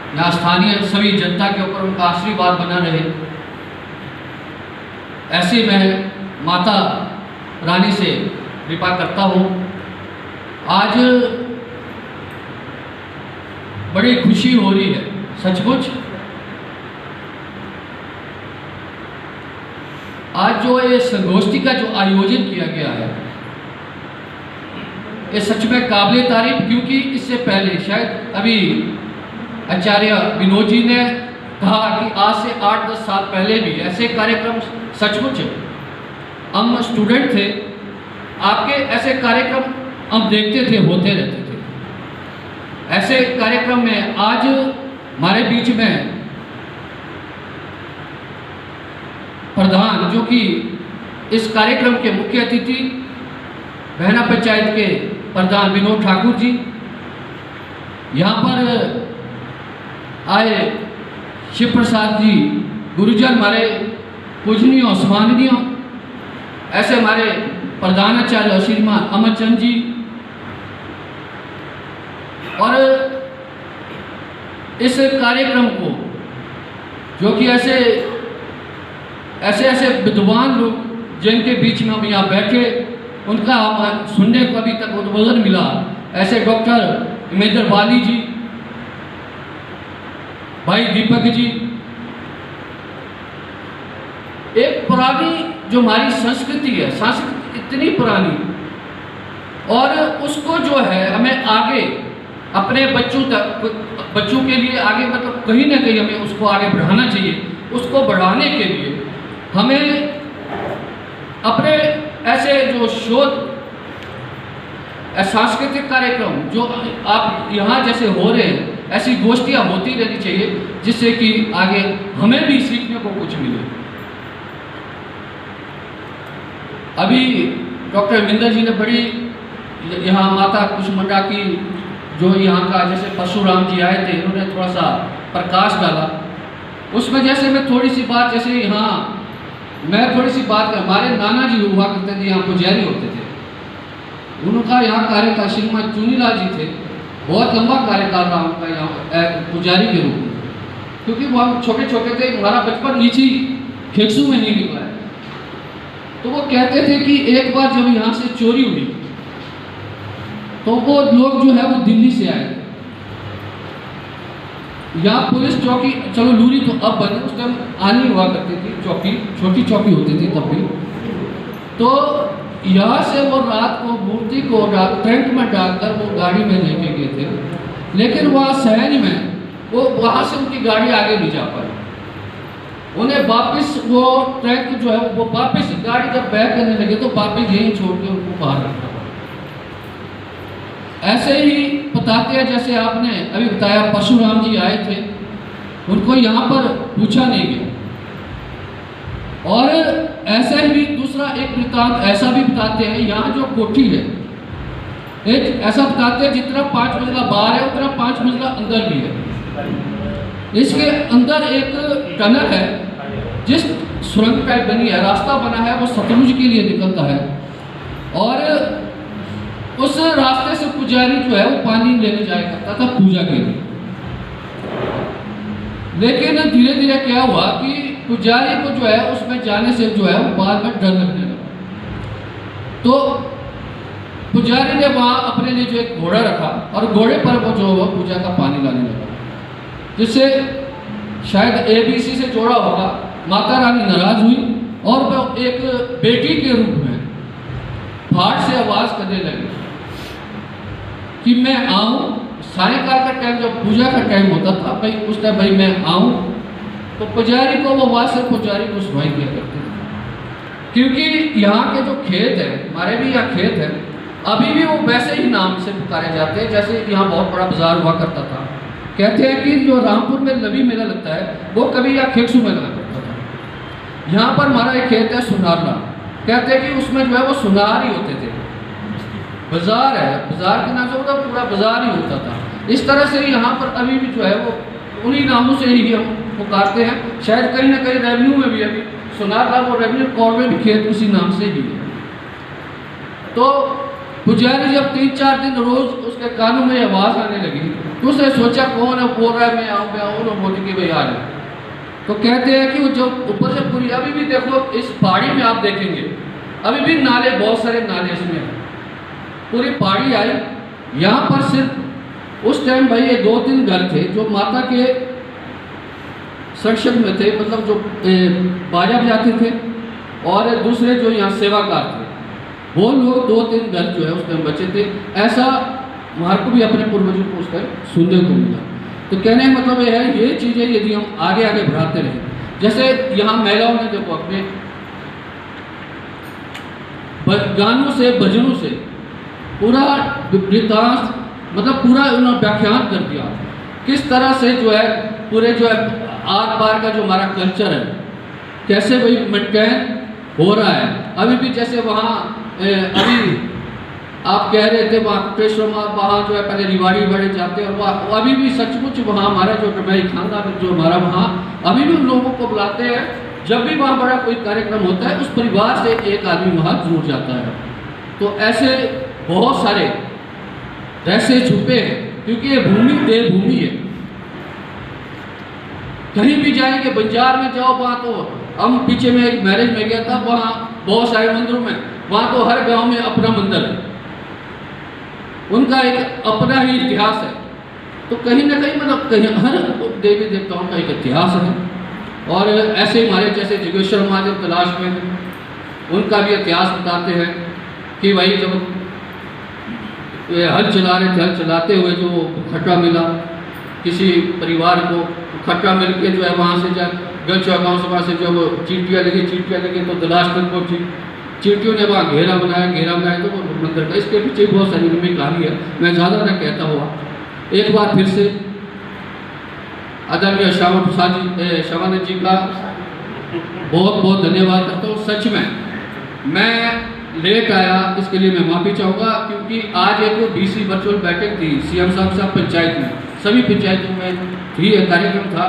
यहाँ स्थानीय सभी जनता के ऊपर उनका आशीर्वाद बना रहे। ऐसे मैं माता रानी से कृपा करता हूँ। आज बड़ी खुशी हो रही है सचमुच। आज जो ये संगोष्ठी का जो आयोजन किया गया है ये सच में काबिल तारीफ, क्योंकि इससे पहले शायद अभी आचार्य विनोद जी ने कहा कि आज से 8-10 साल पहले भी ऐसे कार्यक्रम सचमुच हम स्टूडेंट थे, आपके ऐसे कार्यक्रम हम देखते थे, होते रहते थे। ऐसे कार्यक्रम में आज हमारे बीच में प्रधान जो कि इस कार्यक्रम के मुख्य अतिथि बहना पंचायत के प्रधान विनोद ठाकुर जी, यहाँ पर आए शिव प्रसाद जी गुरुजन, हमारे पूजनीय और सम्माननीय, ऐसे हमारे प्रधानाचार्य श्रीमान अमरचंद जी, और इस कार्यक्रम को जो कि ऐसे विद्वान लोग जिनके बीच में हम यहाँ बैठे, उनका हम सुनने को अभी तक उद्बोधन मिला, ऐसे डॉक्टर इमेंद्र वाली जी, भाई दीपक जी, एक पुरानी जो हमारी संस्कृति है, संस्कृति इतनी पुरानी, और उसको जो है हमें आगे अपने बच्चों के लिए आगे मतलब कहीं ना कहीं हमें उसको आगे बढ़ाना चाहिए। उसको बढ़ाने के लिए हमें अपने ऐसे जो शोध सांस्कृतिक कार्यक्रम जो आप यहाँ जैसे हो रहे हैं, ऐसी गोष्ठियाँ होती रहनी चाहिए, जिससे कि आगे हमें भी सीखने को कुछ मिले। अभी डॉक्टर मिंदर जी ने बड़ी यहाँ माता कुष्मांडा की जो यहाँ का जैसे परशुराम जी आए थे, इन्होंने थोड़ा सा प्रकाश डाला उसमें। जैसे मैं थोड़ी सी बात, जैसे यहाँ मैं थोड़ी सी बात कर, हमारे नाना जी हुआ करते थे, यहाँ पुजारी होते थे, उनका यहाँ कार्यकाल श्रीमान चुनीलाल जी थे, बहुत लंबा कार्यकाल रहा उनका यहाँ पुजारी के रूप में, क्योंकि वो हम छोटे छोटे थे, हमारा बचपन नीची खेकसू में नहीं निकला है। तो वो कहते थे कि एक बार जब यहाँ से चोरी हुई तो वो लोग जो है वो दिल्ली से आए, यहाँ पुलिस चौकी, चलो लूरी तो अब बनी, उस टाइम आनी हुआ करती थी चौकी, छोटी चौकी होती थी तब भी। तो यहाँ से वो रात को मूर्ति को टैंक में डालकर वो गाड़ी में लेके गए थे, लेकिन वहाँ सहज में वो वहाँ से उनकी गाड़ी आगे नहीं जा पाई। उन्हें वापस वो ट्रैक जो है वो वापस गाड़ी जब बैक करने लगे तो वापस यहीं छोड़ के उनको बाहर रखना पड़ा। ऐसे ही बताते हैं, जैसे आपने अभी बताया परशुराम जी आए थे, उनको यहाँ पर पूछा नहीं गया। और ऐसे ही दूसरा एक वृत्तांत ऐसा भी बताते हैं, यहाँ जो कोठी है एक ऐसा बताते हैं जितना 5 मंजिला बाहर है उतना 5 मंजिला अंदर भी है। इसके अंदर एक टनल है, जिस सुरंग टाइप बनी है, रास्ता बना है, वो सतलुज के लिए निकलता है, और उस रास्ते से पुजारी जो है वो पानी लेने जाया करता था पूजा के लिए। लेकिन धीरे धीरे क्या हुआ कि पुजारी को जो है उसमें जाने से जो है वो बाद में डर लगने लगा। तो पुजारी ने वहाँ अपने लिए जो एक घोड़ा रखा और घोड़े पर वो जो पूजा का पानी लाने लगा, जिससे शायद ABC से जोड़ा होगा। माता रानी नाराज हुई और वो एक बेटी के रूप में फाट से आवाज़ करने लगी कि मैं आऊँ। सायंकाल का टाइम जब पूजा का टाइम होता था भाई, उस टाइम भाई मैं आऊँ, तो पुजारी को वो आवाज़ से पुजारी को सुनाई दिया करते थे। क्योंकि यहाँ के जो खेत है, हमारे भी यहाँ खेत है, अभी भी वो वैसे ही नाम से पुकारे जाते हैं जैसे यहाँ बहुत बड़ा बाजार हुआ करता था। कहते हैं कि जो रामपुर में लवी मेला लगता है वो कभी यहाँ खेकसू में लगा करता था। यहाँ पर हमारा एक खेत है सुनारला, कहते हैं कि उसमें जो है वो सुनार ही होते थे। बाजार है, बाजार के नाम से होता पूरा बाजार ही होता था। इस तरह से यहाँ पर अभी भी जो है वो उन्हीं नामों से ही हम पुकारते हैं। शायद कहीं ना कहीं रेवेन्यू में भी अभी सुनारला, वो रेवेन्यू कॉर्ड में भी खेत उसी नाम से ही है। तो पुजारी जब 3-4 दिन रोज उसके कानों में आवाज़ आने लगी तो उसने सोचा कौन है बोल रहा है, मैं आऊँ, और बोली कि भाई आ जाओ। तो कहते हैं कि वो जो ऊपर से पूरी, अभी भी देखो इस पहाड़ी में आप देखेंगे अभी भी नाले, बहुत सारे नाले इसमें हैं, पूरी पहाड़ी आई। यहाँ पर सिर्फ उस टाइम भाई ये 2-3 घर थे जो माता के संरक्षण में थे, मतलब जो बाजा बजाते थे, और दूसरे जो यहाँ सेवाकार थे, वो लोग 2-3 घर जो है उस टाइम बचे थे। ऐसा हमारे को भी अपने पूर्वजों को उस टाइम सुनने को मिला। तो कहने का मतलब ये है, ये चीज़ें यदि हम आगे आगे बढ़ाते रहें, जैसे यहाँ महिलाओं ने देखो अपने गानों से, भजनों से पूरा वृत्तांत, मतलब पूरा उन्होंने व्याख्यान कर दिया किस तरह से जो है पूरे जो है आर पार का जो हमारा कल्चर है कैसे भाई मेंटेन हो रहा है। अभी भी जैसे वहाँ अभी आप कह रहे थे वहाँ कुटेश्वर, वहाँ जो है पहले रिवाड़ी बड़े जाते हैं, और अभी भी सचमुच वहाँ हमारा जो डमई खानदान जो हमारा वहाँ अभी भी उन लोगों को बुलाते हैं। जब भी वहाँ बड़ा कोई कार्यक्रम होता है उस परिवार से एक आदमी वहाँ जरूर जाता है। तो ऐसे बहुत सारे रहस्य छुपे हैं, क्योंकि ये भूमि देवभूमि है। कहीं भी जाएंगे, बंजार में जाओ, वहाँ तो हम पीछे में एक मैरिज में गया था, वहाँ बहुत सारे मंदिरों में, वहाँ तो हर गांव में अपना मंदिर है, उनका एक अपना ही इतिहास है। तो कहीं ना कहीं मतलब कहीं हर देवी देवताओं का एक इतिहास है। और ऐसे हमारे जैसे जोगेश्वर महादेव तलाश में उनका भी इतिहास बताते हैं कि भाई जब हल चला रहे थे, हल चलाते हुए जो खट्टा मिला किसी परिवार को, खट्टा मिल के जो है वहाँ से जब गलचुआ गाँव से वहाँ से जब चींटियाँ लगी तो तलाश तक पहुँची। चींटियों ने वहाँ घेरा बनाया तो वो मंदिर का, इसके पीछे बहुत सारी लंबी कहानी है, मैं ज़्यादा ना कहता हुआ एक बार फिर से आदरणीय श्यामा प्रसाद जी, श्यामानंद जी का बहुत बहुत धन्यवाद करता हूँ। सच में मैं लेट आया, इसके लिए मैं माफ़ी चाहूँगा, क्योंकि आज एक डीसी वर्चुअल बैठक थी सीएम साहब पंचायत में, सभी पंचायतों में थी, एक कार्यक्रम था।